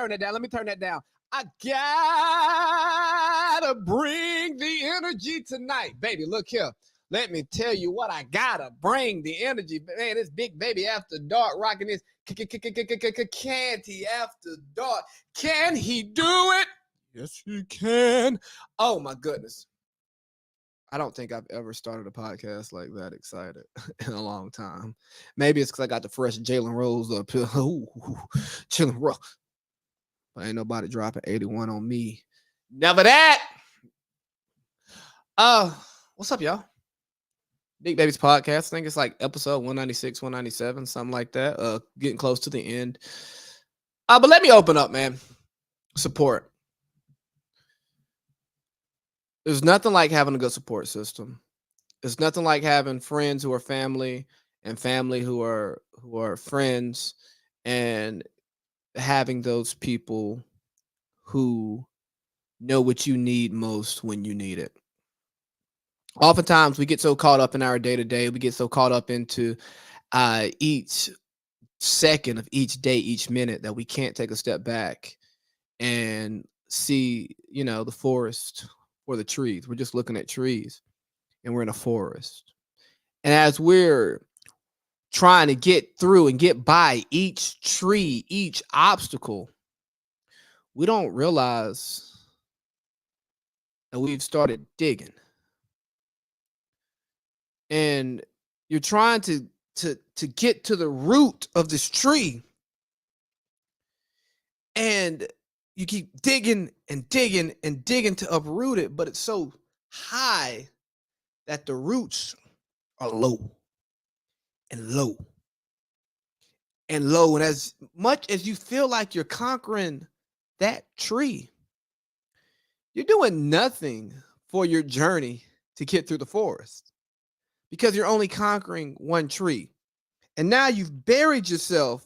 turn that down. Let me turn that down. I gotta bring the energy tonight, baby. Look here. Let me tell you what I gotta bring the energy. Man, this big baby after dark rocking this candy after dark. Can he do it? Yes, he can. Oh my goodness. I don't think I've ever started a podcast like that excited in a long time. Maybe it's because I got the fresh Jalen Rose up here. Jalen Rose. But ain't nobody dropping 81 on me. Never that. What's up, y'all? Big Baby's podcast. I think it's like episode 196, 197, something like that. Getting close to the end. But let me open up, man. Support. There's nothing like having a good support system. There's nothing like having friends who are family and family who are friends, and having those people who know what you need most when you need it. Oftentimes we get so caught up in our day-to-day, we get so caught up into each second of each day, each minute, that we can't take a step back and see, the forest or the trees. We're just looking at trees and we're in a forest. And as we're trying to get through and get by each tree, each obstacle, we don't realize that we've started digging. And you're trying to get to the root of this tree, and you keep digging and digging and digging to uproot it, but it's so high that the roots are low and low and low. And as much as you feel like you're conquering that tree, you're doing nothing for your journey to get through the forest, because you're only conquering one tree. And now you've buried yourself,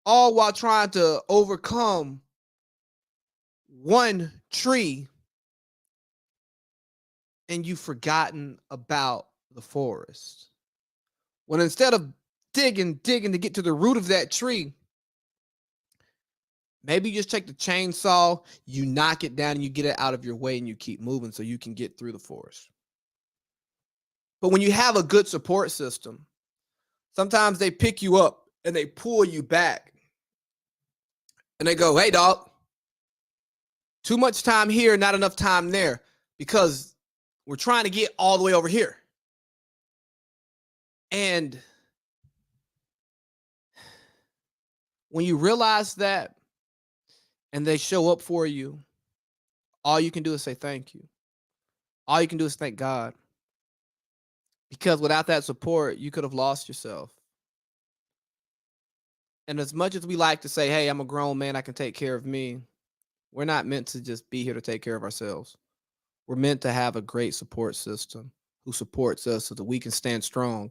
all while trying to overcome one tree, and you've forgotten about the forest. When instead of digging to get to the root of that tree, maybe you just take the chainsaw, you knock it down, and you get it out of your way, and you keep moving so you can get through the forest. But when you have a good support system, sometimes they pick you up and they pull you back. And they go, hey, dog, too much time here, not enough time there, because we're trying to get all the way over here. And when you realize that and they show up for you, all you can do is say thank you. All you can do is thank God. Because without that support, you could have lost yourself. And as much as we like to say, hey, I'm a grown man, I can take care of me, we're not meant to just be here to take care of ourselves. We're meant to have a great support system who supports us so that we can stand strong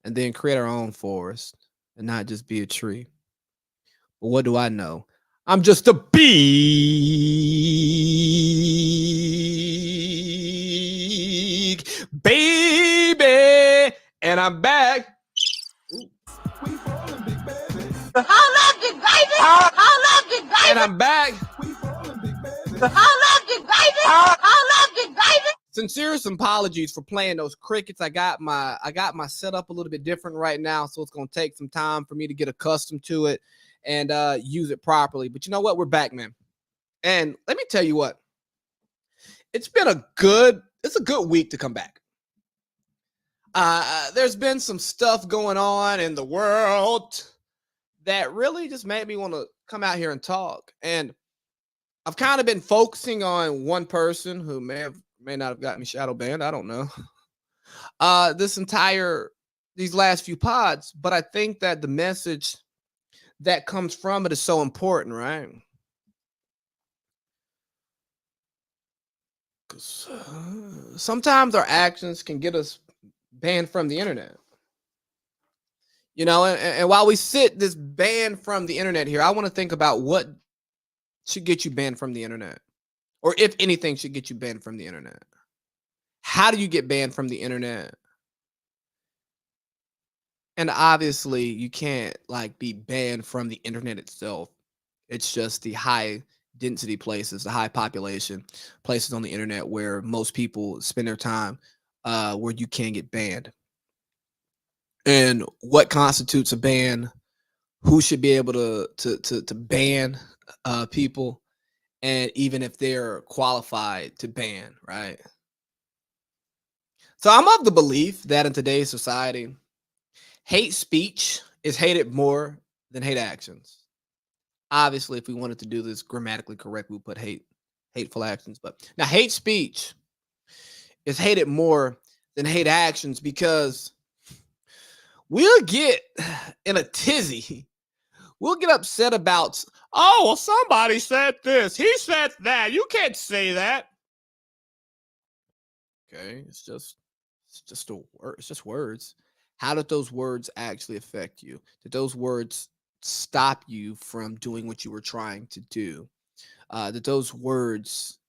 and then create our own forest and not just be a tree. But what do I know? I'm just a big baby, and I'm back. Hold up, big baby. Hold up, big baby. And I'm back. Hold up, big baby. Hold up, big baby. Sincerest apologies for playing those crickets. I got my setup a little bit different right now, so it's gonna take some time for me to get accustomed to it and use it properly. But you know what? We're back, man. And let me tell you what. It's a good week to come back. There's been some stuff going on in the world that really just made me want to come out here and talk. And I've kind of been focusing on one person who may not have got me shadow banned. I don't know. These last few pods, but I think that the message that comes from it is so important, right? Because sometimes our actions can get us banned from the internet. And while we sit this ban from the internet here, I want to think about what should get you banned from the internet, or if anything should get you banned from the internet. How do you get banned from the internet? And obviously, you can't like be banned from the internet itself. It's just the high density places, the high population places on the internet where most people spend their time, where you can get banned. And what constitutes a ban? Who should be able to ban people, and even if they're qualified to ban, right? So I'm of the belief that in today's society, hate speech is hated more than hate actions. Obviously, if we wanted to do this grammatically correct, we would put hateful actions. But now hate speech is hated more than hate actions because we'll get in a tizzy. We'll get upset about, oh, well, somebody said this. He said that. You can't say that. Okay, it's just a word. It's just words. How did those words actually affect you? Did those words stop you from doing what you were trying to do? Did those words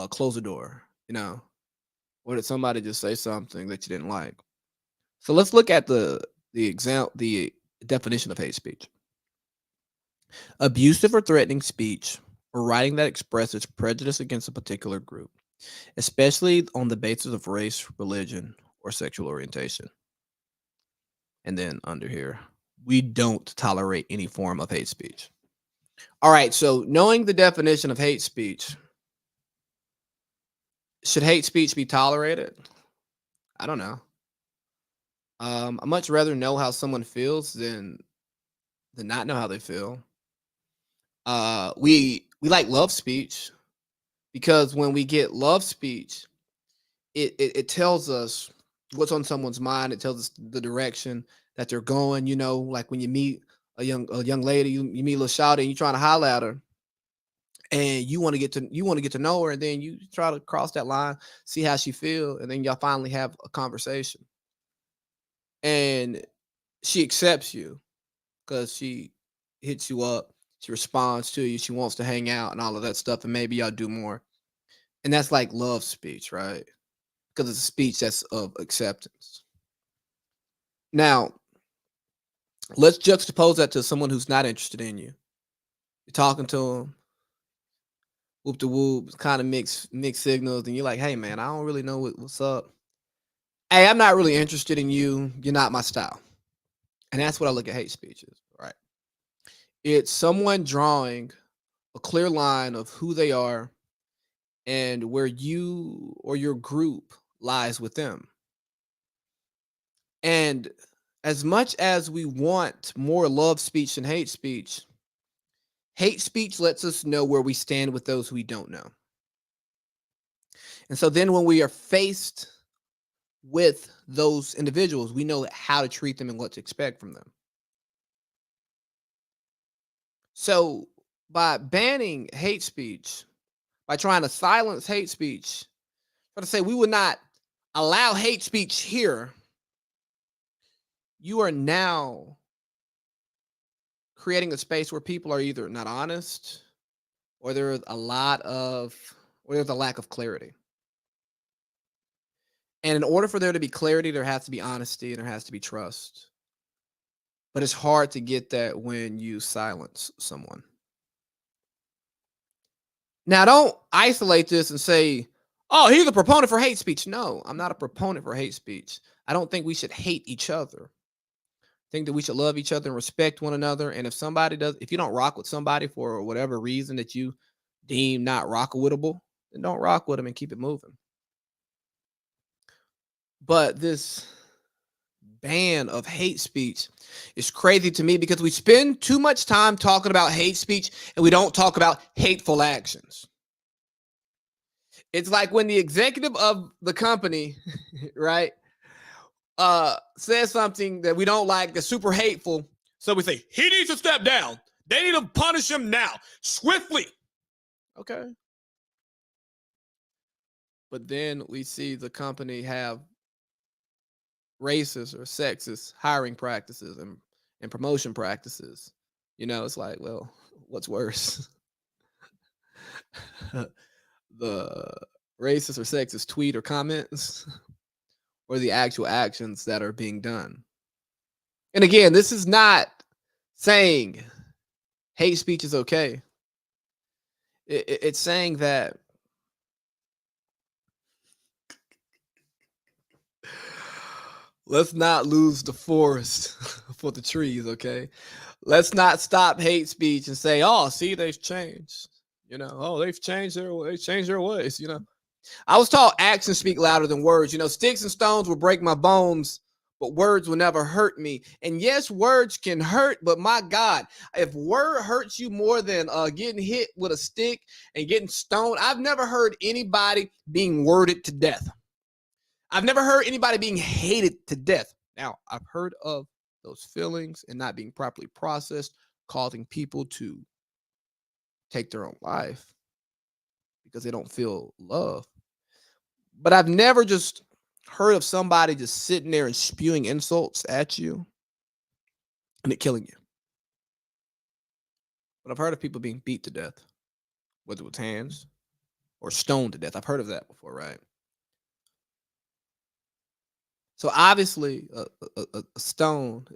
close the door? Or did somebody just say something that you didn't like? So let's look at the definition of hate speech. Abusive or threatening speech or writing that expresses prejudice against a particular group, especially on the basis of race, religion, or sexual orientation. And then under here, we don't tolerate any form of hate speech. All right, so knowing the definition of hate speech, should hate speech be tolerated? I don't know. I much rather know how someone feels than not know how they feel. We like love speech because when we get love speech, it tells us what's on someone's mind. It tells us the direction that they're going. Like when you meet a young lady, you meet a little shawty, and you trying to holler at her, and you want to get to know her, and then you try to cross that line, see how she feel, and then y'all finally have a conversation, and she accepts you because she hits you up, she responds to you, she wants to hang out and all of that stuff, and maybe y'all do more, and that's like love speech, right? Because it's a speech that's of acceptance. Now, let's juxtapose that to someone who's not interested in you. You're talking to them, whoop de whoop, kind of mixed signals, and you're like, "Hey, man, I don't really know what's up. Hey, I'm not really interested in you. You're not my style." And that's what I look at hate speeches, right? It's someone drawing a clear line of who they are and where you or your group lies with them. And as much as we want more love speech than hate speech lets us know where we stand with those we don't know. And so then when we are faced with those individuals, we know how to treat them and what to expect from them. So by banning hate speech, by trying to silence hate speech, try to say we would not allow hate speech here, you are now creating a space where people are either not honest or there's a lack of clarity. And in order for there to be clarity, there has to be honesty and there has to be trust. But it's hard to get that when you silence someone. Now, don't isolate this and say, oh, he's a proponent for hate speech. No, I'm not a proponent for hate speech. I don't think we should hate each other. I think that we should love each other and respect one another. And if you don't rock with somebody for whatever reason that you deem not rockable, then don't rock with them and keep it moving. But this ban of hate speech is crazy to me because we spend too much time talking about hate speech and we don't talk about hateful actions. It's like when the executive of the company, right, says something that we don't like that's super hateful. So we say, he needs to step down. They need to punish him now, swiftly. Okay. But then we see the company have racist or sexist hiring practices and promotion practices. It's like, well, what's worse? The racist or sexist tweet or comments or the actual actions that are being done? And again, this is not saying hate speech is okay. It's saying that let's not lose the forest for the trees, okay? Let's not stop hate speech and say, "Oh, see, they've changed." "Oh, they've changed their ways." I was taught actions speak louder than words. Sticks and stones will break my bones, but words will never hurt me. And yes, words can hurt, but my God, if word hurts you more than getting hit with a stick and getting stoned, I've never heard anybody being worded to death. I've never heard anybody being hated to death. Now, I've heard of those feelings and not being properly processed, causing people to take their own life because they don't feel love. But I've never just heard of somebody just sitting there and spewing insults at you and it killing you. But I've heard of people being beat to death, whether with hands or stoned to death. I've heard of that before, right? So obviously, a stone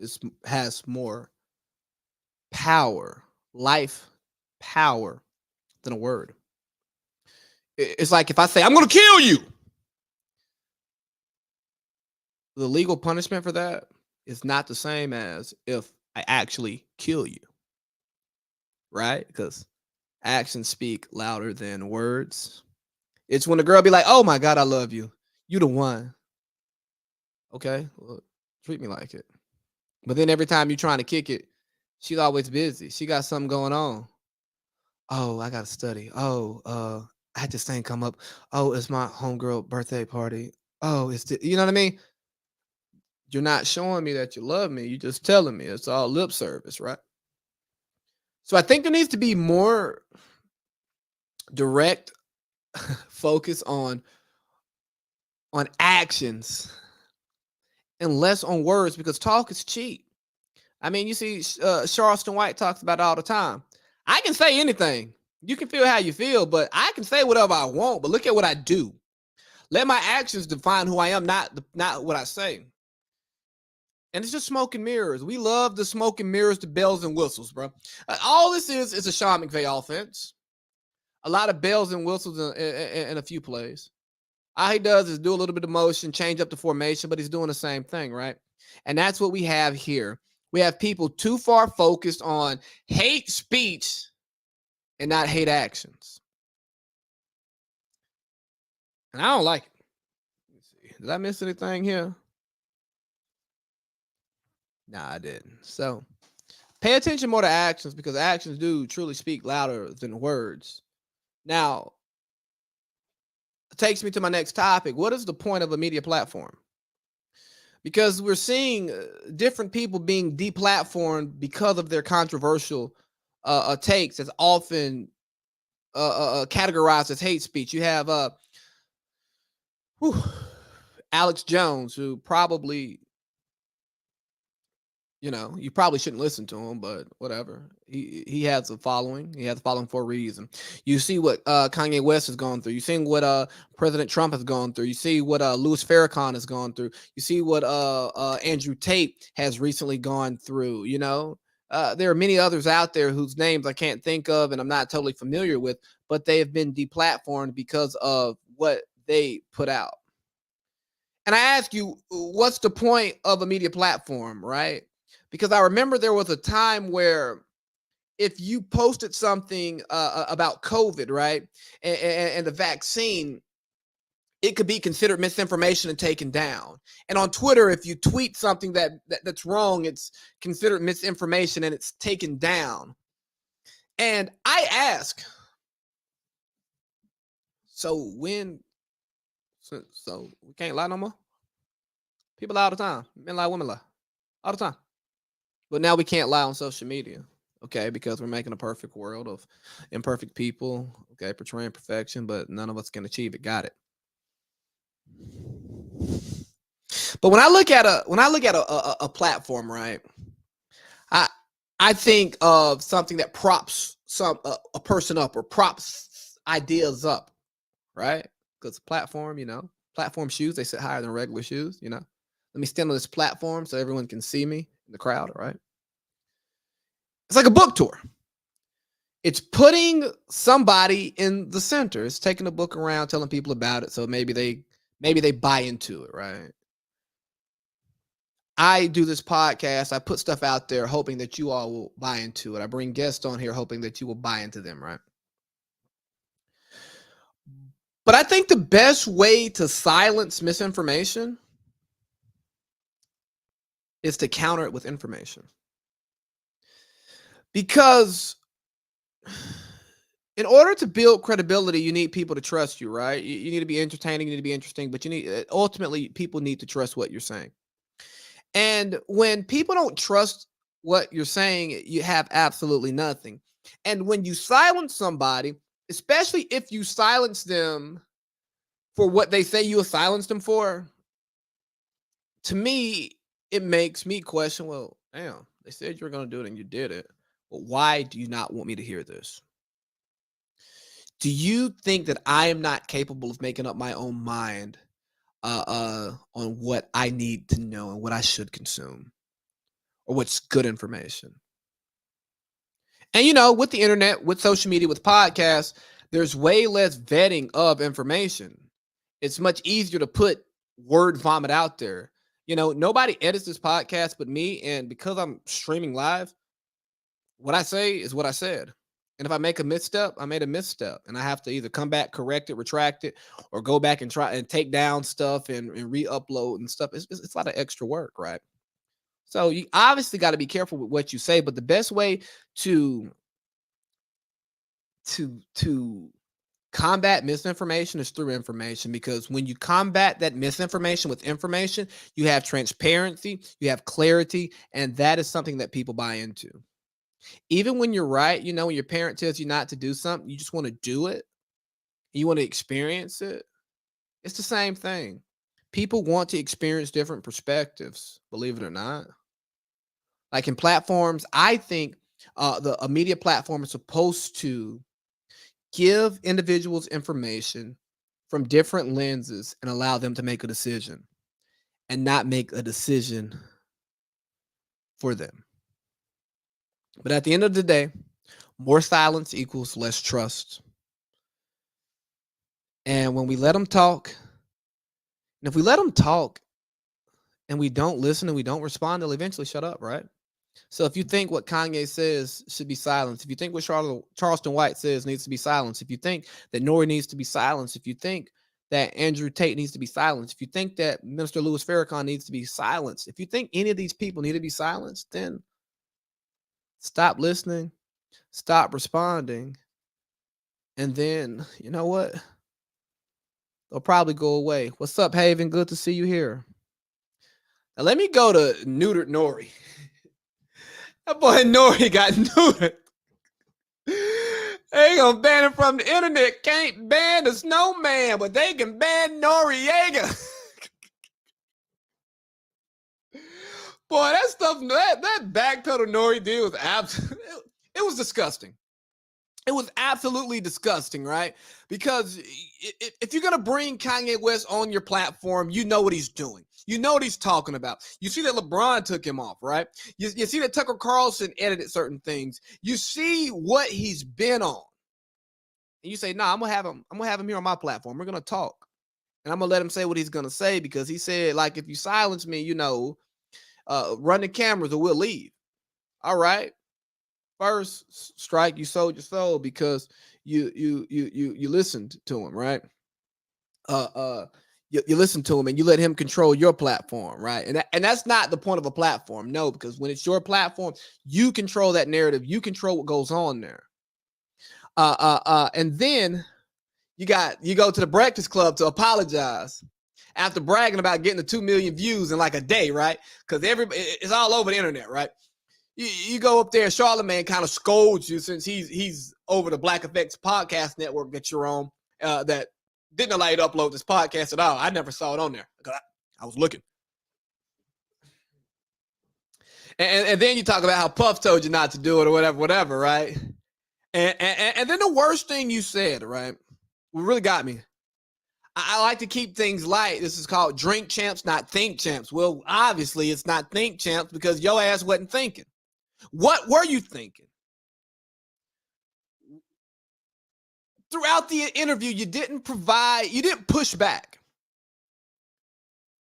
has more power, life power, than a word. It's like if I say, "I'm going to kill you," the legal punishment for that is not the same as if I actually kill you, right? Because actions speak louder than words. It's when a girl be like, "Oh my God, I love you. You the one." Okay, well, treat me like it. But then every time you're trying to kick it, she's always busy. She got something going on. "Oh, I gotta study. Oh, I had this thing come up. Oh, it's my homegirl birthday party. Oh, you know what I mean? You're not showing me that you love me. You're just telling me. It's all lip service, right? So I think there needs to be more direct focus on actions and less on words because talk is cheap. I mean, you see, Charleston White talks about it all the time. I can say anything. You can feel how you feel, but I can say whatever I want. But look at what I do. Let my actions define who I am, not what I say. And it's just smoke and mirrors. We love the smoke and mirrors, the bells and whistles, bro. All this is a Sean McVay offense. A lot of bells and whistles in a few plays. All he does is do a little bit of motion, change up the formation, but he's doing the same thing, right? And that's what we have here. We have people too far focused on hate speech and not hate actions. And I don't like it. Let's see. Did I miss anything here? Nah, I didn't. So pay attention more to actions because actions do truly speak louder than words. Now, it takes me to my next topic. What is the point of a media platform? Because we're seeing different people being deplatformed because of their controversial takes that's often categorized as hate speech. You have Alex Jones, who probably, you probably shouldn't listen to him, but whatever. He has a following. He has a following for a reason. You see what Kanye West has gone through. You see what President Trump has gone through. You see what Louis Farrakhan has gone through. You see what Andrew Tate has recently gone through. There are many others out there whose names I can't think of and I'm not totally familiar with, but they have been deplatformed because of what they put out. And I ask you, what's the point of a media platform, right? Because I remember there was a time where if you posted something about COVID, right, and the vaccine, it could be considered misinformation and taken down. And on Twitter, if you tweet something that's wrong, it's considered misinformation and it's taken down. And I ask, so we can't lie no more? People lie all the time. Men lie, women lie. All the time. But now we can't lie on social media, okay? Because we're making a perfect world of imperfect people, okay, portraying perfection, but none of us can achieve it. Got it. But when I look at a platform, right, I think of something that props a person up or props ideas up, right? Because platform, platform shoes, they sit higher than regular shoes, Let me stand on this platform so everyone can see me in the crowd, all right? It's like a book tour. It's putting somebody in the center. It's taking the book around, telling people about it, so maybe they buy into it, right? I do this podcast. I put stuff out there hoping that you all will buy into it. I bring guests on here hoping that you will buy into them, right? But I think the best way to silence misinformation is to counter it with information. Because in order to build credibility, you need people to trust you, right? You need to be entertaining, you need to be interesting, but you need ultimately people need to trust what you're saying. And when people don't trust what you're saying, you have absolutely nothing. And when you silence somebody, especially if you silence them for what they say you will silence them for, to me, it makes me question, well, damn, they said you were going to do it and you did it. But why do you not want me to hear this? Do you think that I am not capable of making up my own mind on what I need to know and what I should consume or what's good information? And, with the internet, with social media, with podcasts, there's way less vetting of information. It's much easier to put word vomit out there. Nobody edits this podcast but me. And because I'm streaming live, what I say is what I said. And if I make a misstep, I made a misstep. And I have to either come back, correct it, retract it, or go back and try and take down stuff and re-upload and stuff. It's a lot of extra work, right? So you obviously got to be careful with what you say. But the best way to combat misinformation is through information, because when you combat that misinformation with information, you have transparency, you have clarity, and that is something that people buy into. Even when you're right, when your parent tells you not to do something, you just want to do it. You want to experience it. It's the same thing. People want to experience different perspectives, believe it or not. Like in platforms, I think a media platform is supposed to give individuals information from different lenses and allow them to make a decision and not make a decision for them. But at the end of the day, more silence equals less trust. And when we let them talk, and if we let them talk and we don't listen and we don't respond, they'll eventually shut up, right? So if you think what Kanye says should be silenced, if you think what Charleston White says needs to be silenced, if you think that NORE needs to be silenced, if you think that Andrew Tate needs to be silenced, if you think that Minister Louis Farrakhan needs to be silenced, if you think any of these people need to be silenced, then stop listening, stop responding, and then, you know what? They'll probably go away. What's up, Haven? Good to see you here. Now let me go to neutered NORE. That boy NORE got neutered. They gonna ban him from the internet. Can't ban the snowman, but they can ban Noriega. Boy, that stuff, that backpedal NORE deal was absolutely, it was disgusting. It was absolutely disgusting, right? Because if you're going to bring Kanye West on your platform, you know what he's doing. You know what he's talking about. You see that LeBron took him off, right? You see that Tucker Carlson edited certain things. You see what he's been on. And you say, nah, I'm going to have him here on my platform. We're going to talk. And I'm going to let him say what he's going to say, because he said, like, if you silence me, run the cameras or we'll leave. All right. First strike, you sold your soul because you listened to him, right? You listened to him and you let him control your platform, right? And that's not the point of a platform, no, because when it's your platform, you control that narrative, you control what goes on there. And then you go to the Breakfast Club to apologize after bragging about getting the 2 million views in like a day, right? Because it's all over the internet, right? You go up there, Charlamagne kind of scolds you since he's over the Black Effects podcast network that you're on, that didn't allow you to upload this podcast at all. I never saw it on there because I was looking. And then you talk about how Puff told you not to do it or whatever, right? And then the worst thing you said, right, what really got me, I like to keep things light. This is called Drink Champs, not Think Champs. Well, obviously it's not Think Champs because your ass wasn't thinking. What were you thinking? Throughout the interview, you didn't push back.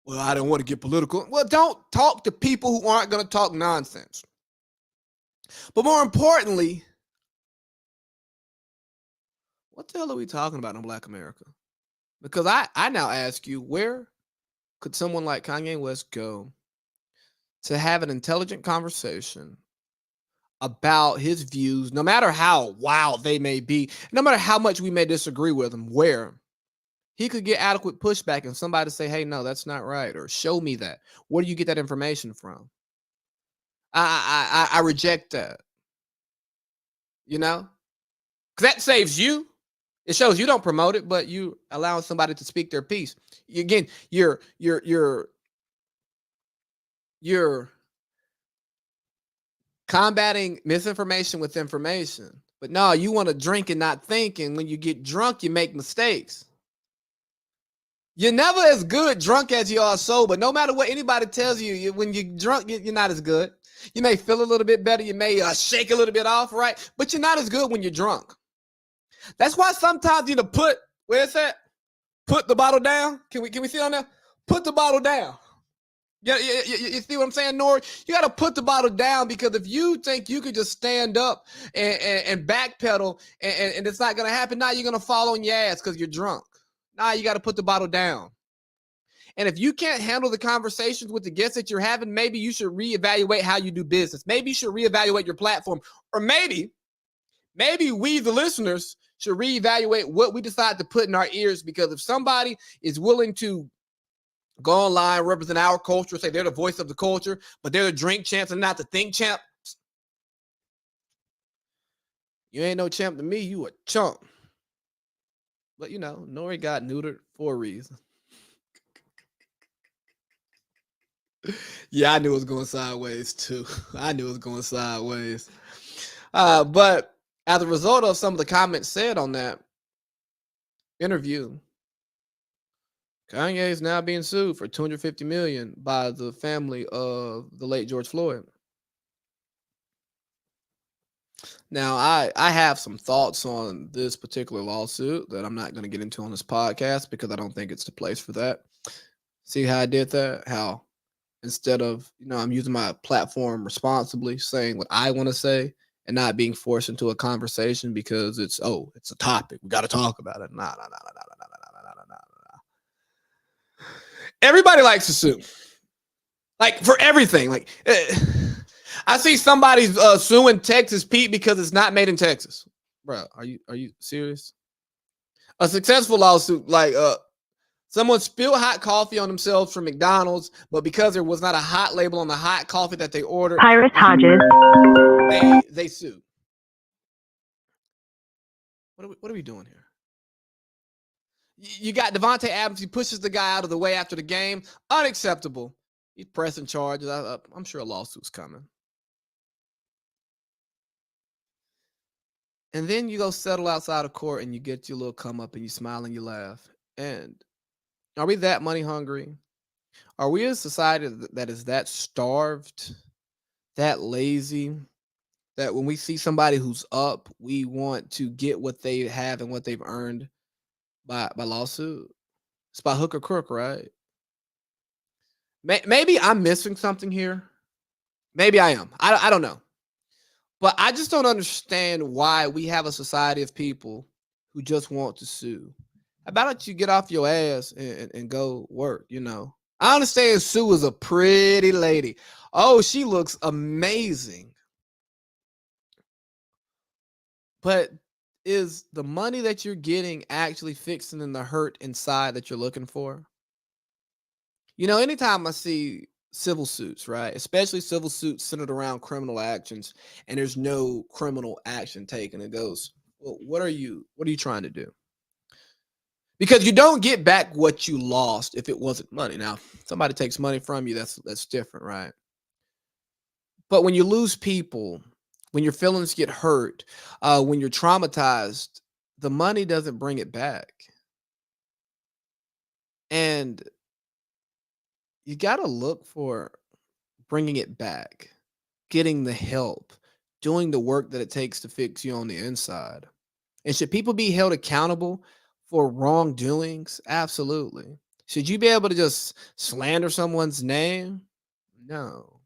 Well, I don't want to get political. Well, don't talk to people who aren't going to talk nonsense. But more importantly, what the hell are we talking about in Black America? Because I now ask you, where could someone like Kanye West go to have an intelligent conversation about his views, no matter how wild they may be, no matter how much we may disagree with him, where he could get adequate pushback and somebody say, hey, no, that's not right, or show me that. Where do you get that information from? I reject that. You know? Because that saves you. It shows you don't promote it, but you allow somebody to speak their piece. Again, you're combating misinformation with information. But no, you want to drink and not think, and when you get drunk, you make mistakes. You're never as good drunk as you are sober. No matter what anybody tells you, when you're drunk, you're not as good. You may feel a little bit better. You may shake a little bit off, right? But you're not as good when you're drunk. That's why sometimes you put, where's that? Put the bottle down. Can we see on there? Put the bottle down. Yeah, you see what I'm saying, NORE? You got to put the bottle down, because if you think you could just stand up and backpedal and it's not going to happen, now you're going to fall on your ass because you're drunk. Now you got to put the bottle down. And if you can't handle the conversations with the guests that you're having, maybe you should reevaluate how you do business. Maybe you should reevaluate your platform. Or maybe we, the listeners, should reevaluate what we decide to put in our ears, because if somebody is willing to go online, represent our culture, say they're the voice of the culture, but they're the drink champs and not the think champ, you ain't no champ to me, you a chump. But NORE got neutered for a reason. Yeah, I knew it was going sideways too. I knew it was going sideways. But as a result of some of the comments said on that interview, Kanye is now being sued for $250 million by the family of the late George Floyd. Now, I have some thoughts on this particular lawsuit that I'm not going to get into on this podcast, because I don't think it's the place for that. See how I did that? How instead of, I'm using my platform responsibly, saying what I want to say and not being forced into a conversation because it's a topic. We got to talk about it. Nah. Everybody likes to sue. Like for everything. Like I see somebody suing Texas Pete because it's not made in Texas. Bro, are you serious? A successful lawsuit, like someone spilled hot coffee on themselves from McDonald's, but because there was not a hot label on the hot coffee that they ordered, Pyrus Hodges, they sued. What are we doing here? You got Devontae Adams. He pushes the guy out of the way after the game. Unacceptable. He's pressing charges. I'm sure a lawsuit's coming. And then you go settle outside of court and you get your little come up and you smile and you laugh. And are we that money hungry? Are we a society that is that starved, that lazy, that when we see somebody who's up, we want to get what they have and what they've earned by lawsuit? It's by hook or crook, right? Maybe I'm missing something here. Maybe I am. I don't know. But I just don't understand why we have a society of people who just want to sue. How about you get off your ass and go work, I understand Sue is a pretty lady. Oh, she looks amazing. But is the money that you're getting actually fixing in the hurt inside that you're looking for? Anytime I see civil suits, right, especially civil suits centered around criminal actions, and there's no criminal action taken, it goes, well, what are you trying to do? Because you don't get back what you lost if it wasn't money. Now, if somebody takes money from you, that's different, right? But when you lose people, when your feelings get hurt, when you're traumatized, the money doesn't bring it back. And you got to look for bringing it back, getting the help, doing the work that it takes to fix you on the inside. And should people be held accountable for wrongdoings? Absolutely. Should you be able to just slander someone's name? No.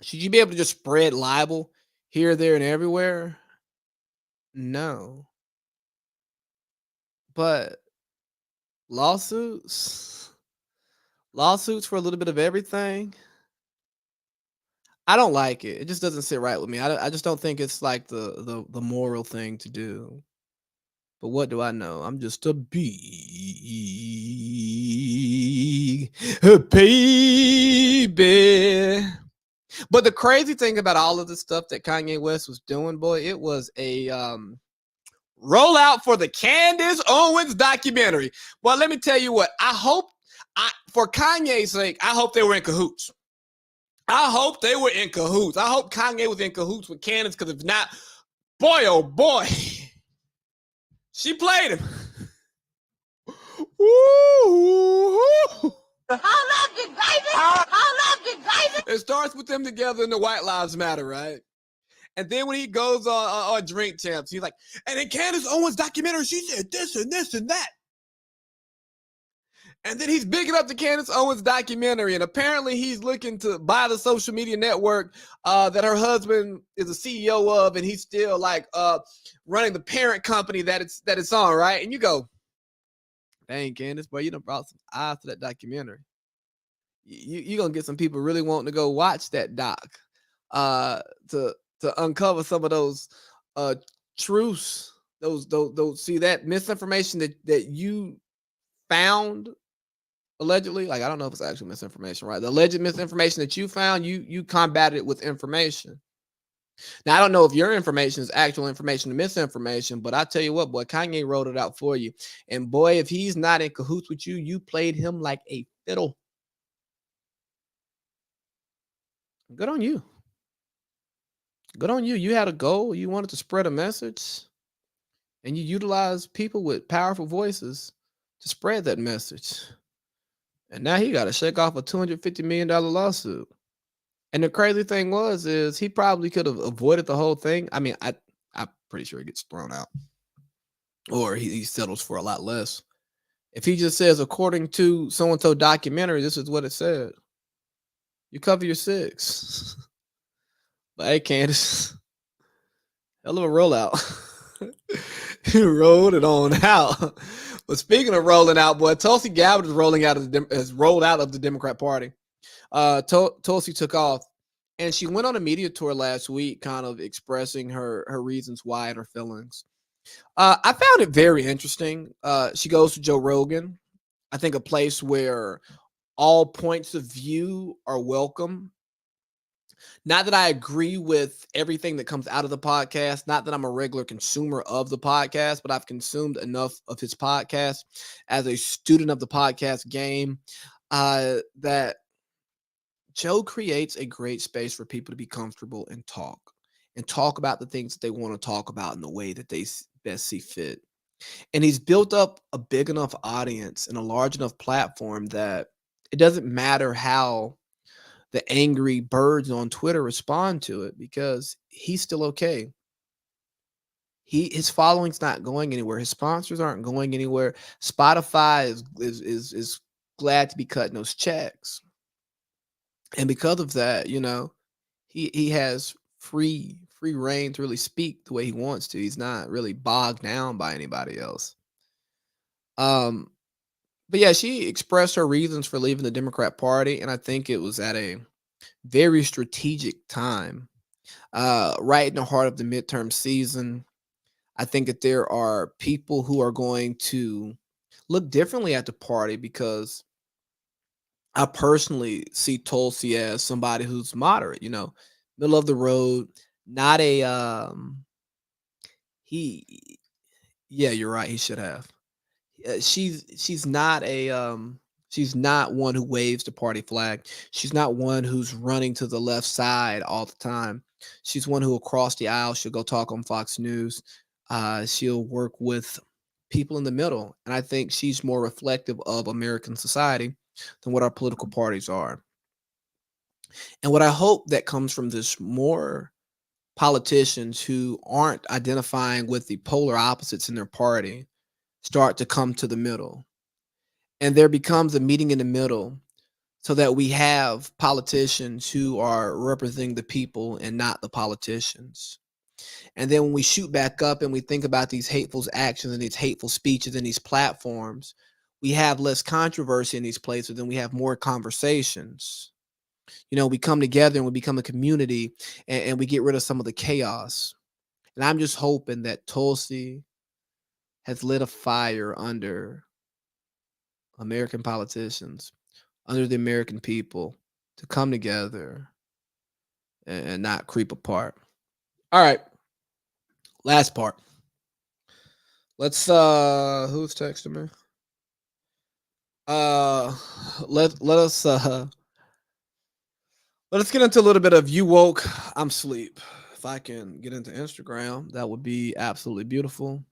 Should you be able to just spread libel here, there, and everywhere? No. But lawsuits, lawsuits for a little bit of everything, I don't like it. It just doesn't sit right with me. I just don't think it's like the moral thing to do. But what do I know? I'm just a big baby. But the crazy thing about all of the stuff that Kanye West was doing, boy, it was a rollout for the Candace Owens documentary. Well, let me tell you what. For Kanye's sake, I hope they were in cahoots. I hope they were in cahoots. I hope Kanye was in cahoots with Candace, because if not, boy, oh boy, she played him. It starts with them together in the White Lives Matter, right? And then when he goes on Drink Champs, he's like, and in Candace Owens' documentary, she said this and this and that. And then he's bigging up the Candace Owens documentary, and apparently he's looking to buy the social media network that her husband is a CEO of, and he's still like running the parent company that it's on, right? And you go, dang, Candace, boy, you done brought some eyes to that documentary. You're gonna get some people really wanting to go watch that doc to uncover some of those truths, those see that misinformation that you found allegedly. Like, I don't know if it's actual misinformation, right? The alleged misinformation that you found, you combated it with information. Now, I don't know if your information is actual information or misinformation, but I tell you what, boy, Kanye wrote it out for you. And boy, if he's not in cahoots with you, you played him like a fiddle. Good on you. Good on you. You had a goal. You wanted to spread a message, and you utilized people with powerful voices to spread that message. And now he got to shake off a $250 million lawsuit. And the crazy thing is he probably could have avoided the whole thing. I mean, I'm pretty sure he gets thrown out, or he settles for a lot less. If he just says, according to so-and-so documentary, this is what it said, you cover your six. But hey, Candace, hell of a rollout. You rolled it on out. But speaking of rolling out, boy, Tulsi Gabbard has rolled out of the Democrat Party. Tulsi took off, and she went on a media tour last week, kind of expressing her reasons why and her feelings. I found it very interesting. She goes to Joe Rogan, I think a place where all points of view are welcome. Not that I agree with everything that comes out of the podcast, not that I'm a regular consumer of the podcast, but I've consumed enough of his podcast as a student of the podcast game that Joe creates a great space for people to be comfortable and talk about the things that they want to talk about in the way that they best see fit. And he's built up a big enough audience and a large enough platform that it doesn't matter how the angry birds on Twitter respond to it, because he's still okay. His following's not going anywhere. His sponsors aren't going anywhere. Spotify is glad to be cutting those checks. And because of that, he has free reign to really speak the way he wants to. He's not really bogged down by anybody else. But yeah, she expressed her reasons for leaving the Democrat Party, and I think it was at a very strategic time, right in the heart of the midterm season. I think that there are people who are going to look differently at the party, because I personally see Tulsi as somebody who's moderate, middle of the road, not a he yeah, you're right, he should have. She's not she's not one who waves the party flag. She's not one who's running to the left side all the time. She's one who will cross the aisle. She'll go talk on Fox News. She'll work with people in the middle. And I think she's more reflective of American society than what our political parties are. And what I hope that comes from this more politicians who aren't identifying with the polar opposites in their party start to come to the middle. And there becomes a meeting in the middle so that we have politicians who are representing the people and not the politicians. And then when we shoot back up and we think about these hateful actions and these hateful speeches and these platforms, we have less controversy in these places and we have more conversations. We come together and we become a community and we get rid of some of the chaos. And I'm just hoping that Tulsi has lit a fire under American politicians, under the American people to come together and not creep apart. All right. Last part. Let's who's texting me? Let us get into a little bit of you woke, I'm sleep. If I can get into Instagram, that would be absolutely beautiful.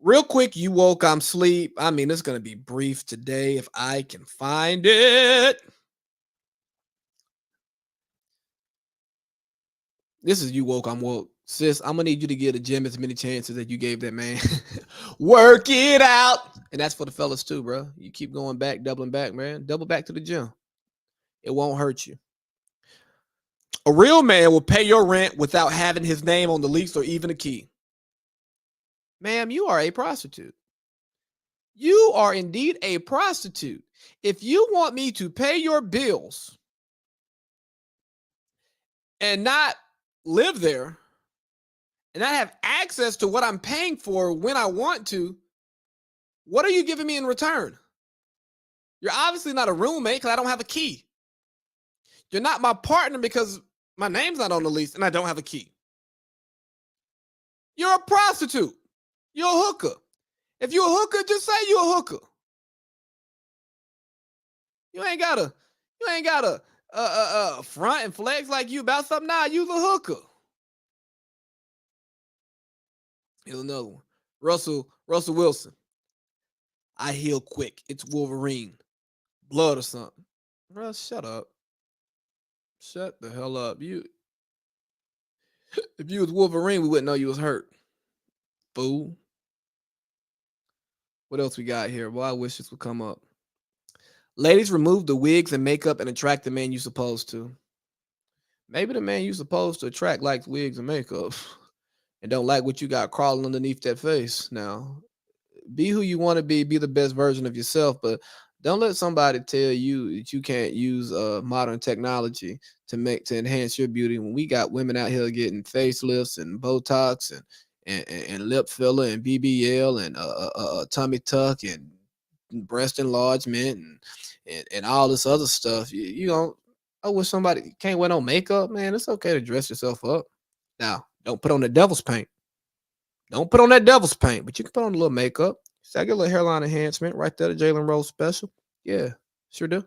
Real quick, you woke, I'm sleep. I mean, it's going to be brief today if I can find it. This is you woke, I'm woke. Sis, I'm going to need you to give the gym as many chances that you gave that man. Work it out. And that's for the fellas too, bro. You keep going back, doubling back, man. Double back to the gym. It won't hurt you. A real man will pay your rent without having his name on the lease or even a key. Ma'am, you are a prostitute. You are indeed a prostitute. If you want me to pay your bills and not live there and not have access to what I'm paying for when I want to, what are you giving me in return? You're obviously not a roommate because I don't have a key. You're not my partner because my name's not on the lease and I don't have a key. You're a prostitute. You're a hooker. If you're a hooker, just say you're a hooker. You ain't gotta front and flex like you about something. Nah, you's a hooker. Here's another one. Russell Wilson. I heal quick. It's Wolverine. Blood or something. Bro, shut up. Shut the hell up. If you was Wolverine, we wouldn't know you was hurt. Fool. What else we got here? Well, I wish this would come up. Ladies, remove the wigs and makeup and attract the man you supposed to. Maybe the man you supposed to attract likes wigs and makeup and don't like what you got crawling underneath that face. Now, be who you want to be the best version of yourself, but don't let somebody tell you that you can't use modern technology to enhance your beauty when we got women out here getting facelifts and Botox and lip filler and BBL and tummy tuck and breast enlargement and all this other stuff. You know, I wish somebody can't wear no makeup, man. It's okay to dress yourself up. Now, don't put on the devil's paint. Don't put on that devil's paint, but you can put on a little makeup. So I get a little hairline enhancement right there, the Jalen Rose special. Yeah, sure do.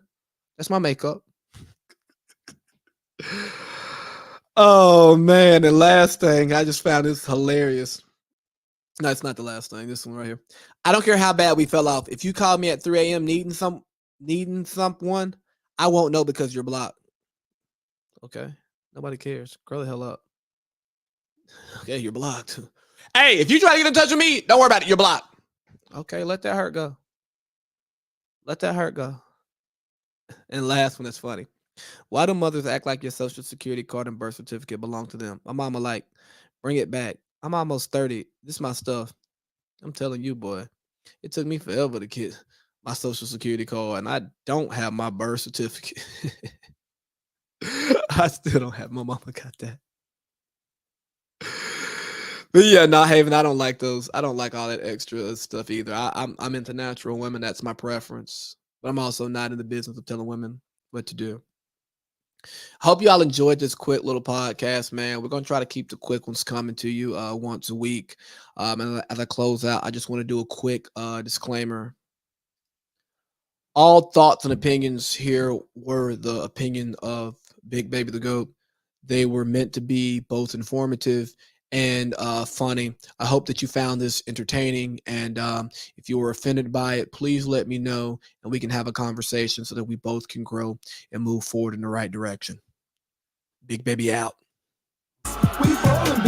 That's my makeup. Oh man, the last thing I just found this hilarious. No, it's not the last thing. This one right here. I don't care how bad we fell off. If you call me at 3 a.m. needing someone, I won't know because you're blocked. Okay. Nobody cares. Grow the hell up. Okay, you're blocked. Hey, if you try to get in touch with me, don't worry about it. You're blocked. Okay, let that hurt go. Let that hurt go. And last one is funny. Why do mothers act like your social security card and birth certificate belong to them? My mama like, bring it back. I'm almost 30. This is my stuff. I'm telling you, boy. It took me forever to get my social security card, and I don't have my birth certificate. I still don't have. My mama got that. But yeah, not Haven. I don't like those. I don't like all that extra stuff either. I'm into natural women. That's my preference. But I'm also not in the business of telling women what to do. Hope y'all enjoyed this quick little podcast, man. We're gonna try to keep the quick ones coming to you once a week. And as I close out, I just want to do a quick disclaimer. All thoughts and opinions here were the opinion of Big Baby the Goat. They were meant to be both informative and funny. I hope that you found this entertaining. And if you were offended by it, please let me know and we can have a conversation so that we both can grow and move forward in the right direction. Big Baby out. We falling,